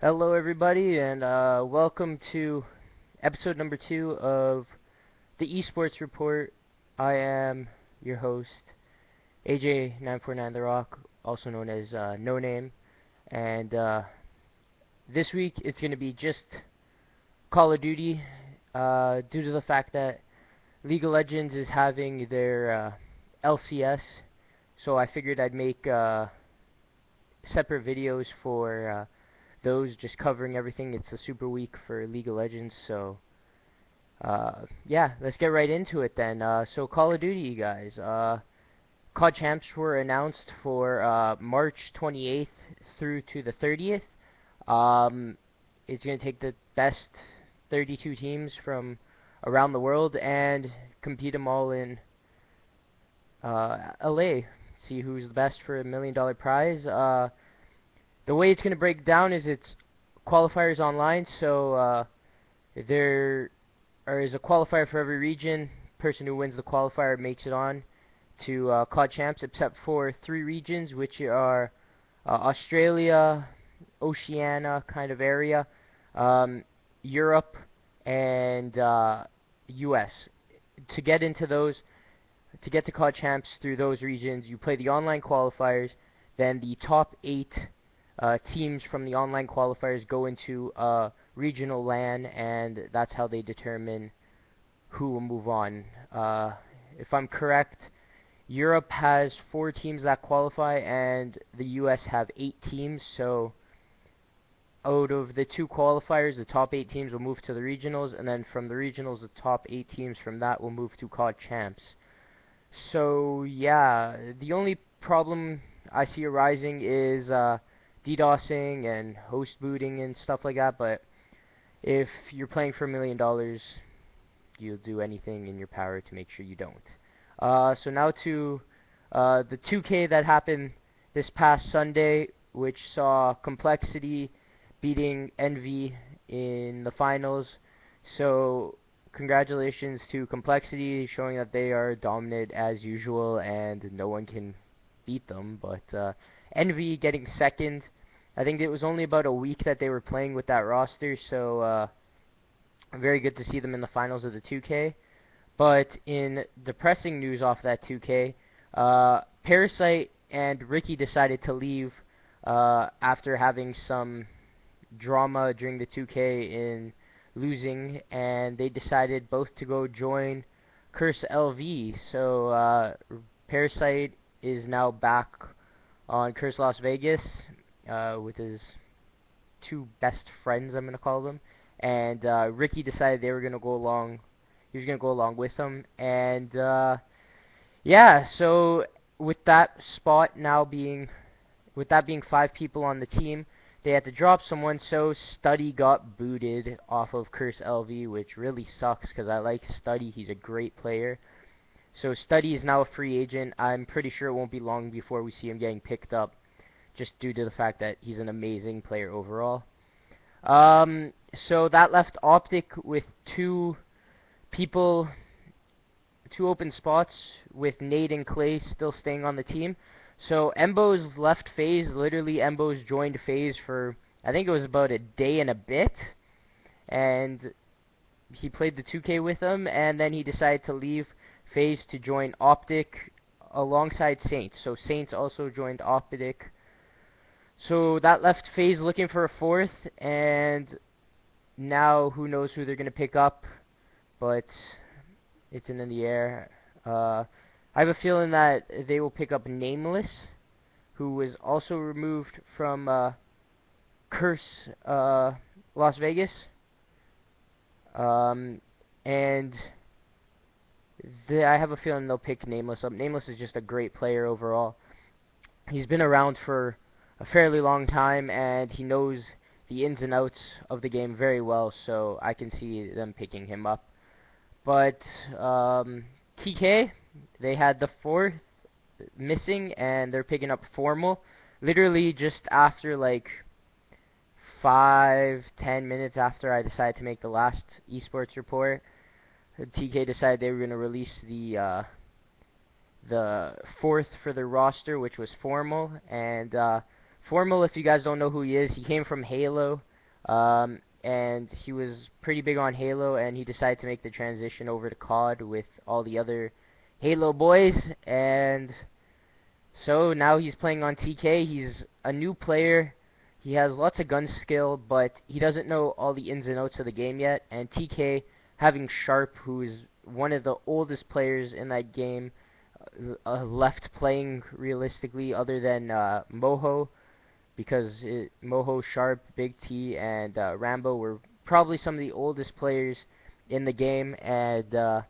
Hello, everybody, and welcome to episode number 2 of the Esports Report. I am your host, AJ949 The Rock, also known as No Name, and this week it's going to be just Call of Duty, due to the fact that League of Legends is having their LCS, so I figured I'd make separate videos for those, just covering everything. It's a super week for League of Legends, so yeah, let's get right into it then. So Call of Duty, you guys. CoD champs were announced for March 28th through to the 30th. It's going to take the best 32 teams from around the world and compete them all in LA. See who's the best for $1 million prize. The way it's going to break down is it's qualifiers online, so there is a qualifier for every region. Person who wins the qualifier makes it on to CoD Champs, except for 3 regions, which are Australia, Oceania kind of area, Europe, and US. To get into those, to get to CoD Champs through those regions, you play the online qualifiers, then the top 8 teams from the online qualifiers go into regional LAN, and that's how they determine who will move on. If I'm correct, Europe has 4 teams that qualify, and the US have 8 teams, so out of the 2 qualifiers, the top 8 teams will move to the regionals, and then from the regionals, the top 8 teams from that will move to CoD Champs. So yeah, the only problem I see arising is DDoSing and host booting and stuff like that, but if you're playing for $1 million, you'll do anything in your power to make sure you don't. So now to the 2K that happened this past Sunday, which saw Complexity beating Envy in the finals. So congratulations to Complexity, showing that they are dominant as usual and no one can beat them. But Envy getting second. I think it was only about a week that they were playing with that roster, so very good to see them in the finals of the 2K. But in depressing news off that 2K, Parasite and Ricky decided to leave after having some drama during the 2K in losing, and they decided both to go join Curse LV. So Parasite is now back on Curse Las Vegas with his 2 best friends, I'm gonna call them, and Ricky decided they were gonna go along. He was gonna go along with them, and yeah. So with that spot now being, with that being 5 people on the team, they had to drop someone, so Study got booted off of Curse LV, which really sucks because I like Study. He's a great player. So Study is now a free agent. I'm pretty sure it won't be long before we see him getting picked up, just due to the fact that he's an amazing player overall. So that left Optic with 2 people, 2 open spots, with Nate and Clay still staying on the team. So Embo's left FaZe. Literally, Embo's joined FaZe for, I think it was about a day and a bit, and he played the 2K with them, and then he decided to leave FaZe to join Optic alongside Saints. So Saints also joined Optic. So that left FaZe looking for a 4th, and now who knows who they're going to pick up, but it's in the air. I have a feeling that they will pick up Nameless, who was also removed from Curse Las Vegas. And I have a feeling they'll pick Nameless up. Nameless is just a great player overall. He's been around for a fairly long time, and he knows the ins and outs of the game very well, so I can see them picking him up. But TK, they had the 4th missing, and they're picking up Formal. Literally just after like 5-10 minutes after I decided to make the last esports report, TK decided they were going to release the 4th for the roster, which was Formal. And Formal, if you guys don't know who he is, he came from Halo. And he was pretty big on Halo, and he decided to make the transition over to CoD with all the other Halo boys, and so now he's playing on TK. He's a new player. He has lots of gun skill, but he doesn't know all the ins and outs of the game yet. And TK, having Sharp, who is one of the oldest players in that game, left playing realistically, other than Moho, because Moho, Sharp, Big T, and Rambo were probably some of the oldest players in the game. And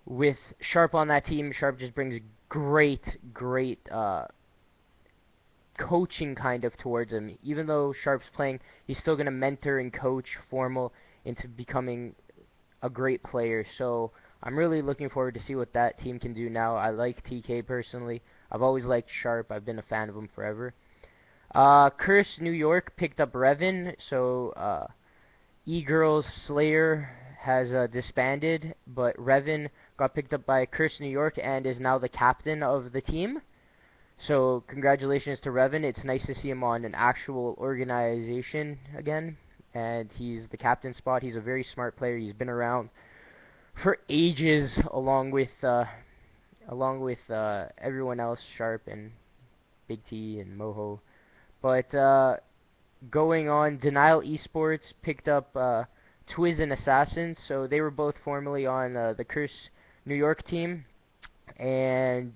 with Sharp on that team, Sharp just brings great coaching kind of towards him. Even though Sharp's playing, he's still going to mentor and coach Formal into becoming a great player. So I'm really looking forward to see what that team can do now. I like TK personally. I've always liked Sharp. I've been a fan of him forever. Curse New York picked up Revan, so E-Girls Slayer has disbanded, but Revan got picked up by Curse New York and is now the captain of the team. So congratulations to Revan. It's nice to see him on an actual organization again, and he's the captain spot. He's a very smart player. He's been around for ages, along with everyone else, Sharp and Big T and Moho. But going on, Denial Esports picked up Twiz and Assassin, so they were both formerly on the Curse New York team, and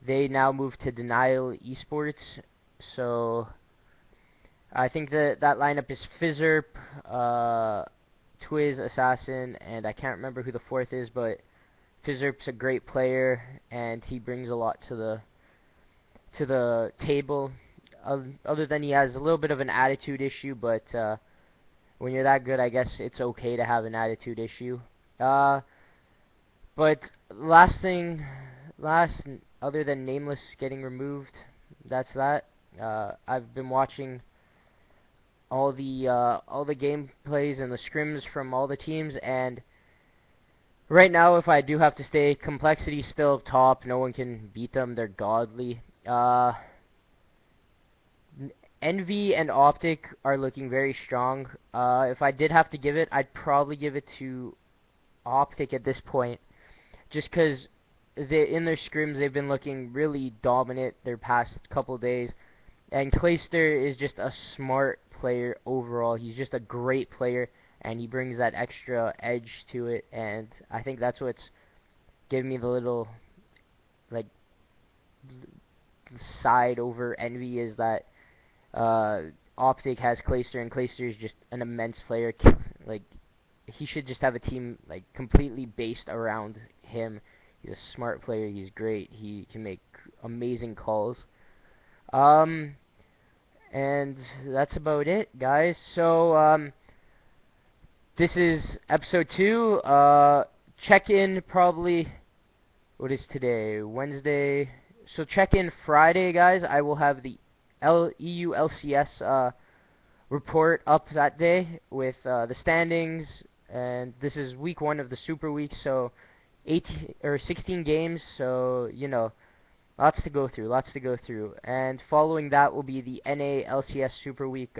they now moved to Denial Esports. So I think that lineup is Fizzerp, Twiz, Assassin, and I can't remember who the fourth is, but Fizzerp's a great player, and he brings a lot to the table. Other than he has a little bit of an attitude issue, but when you're that good, I guess it's okay to have an attitude issue. But last, other than Nameless getting removed, that's that. I've been watching all the gameplays and the scrims from all the teams, and right now, if I do have to stay, Complexity's still top. No one can beat them. They're godly. Envy and Optic are looking very strong. If I did have to give it, I'd probably give it to Optic at this point, just because in their scrims they've been looking really dominant their past couple days. And Clayster is just a smart player overall. He's just a great player, and he brings that extra edge to it. And I think that's what's giving me the little like side over Envy, is that Optic has Clayster, and Clayster is just an immense player. Like, he should just have a team like completely based around him. He's a smart player. He's great. He can make amazing calls. And that's about it, guys. So this is episode 2. Check in probably. What is today? Wednesday. So check in Friday, guys. I will have the EU LCS report up that day with the standings, and this is week 1 of the Super Week, so 16 games, so you know, lots to go through. And following that will be the NA LCS Super Week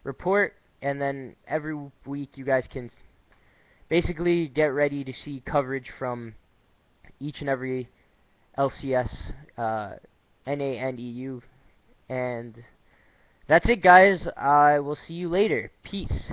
report, and then every week you guys can basically get ready to see coverage from each and every LCS, NA and EU. And that's it, guys. I will see you later. Peace.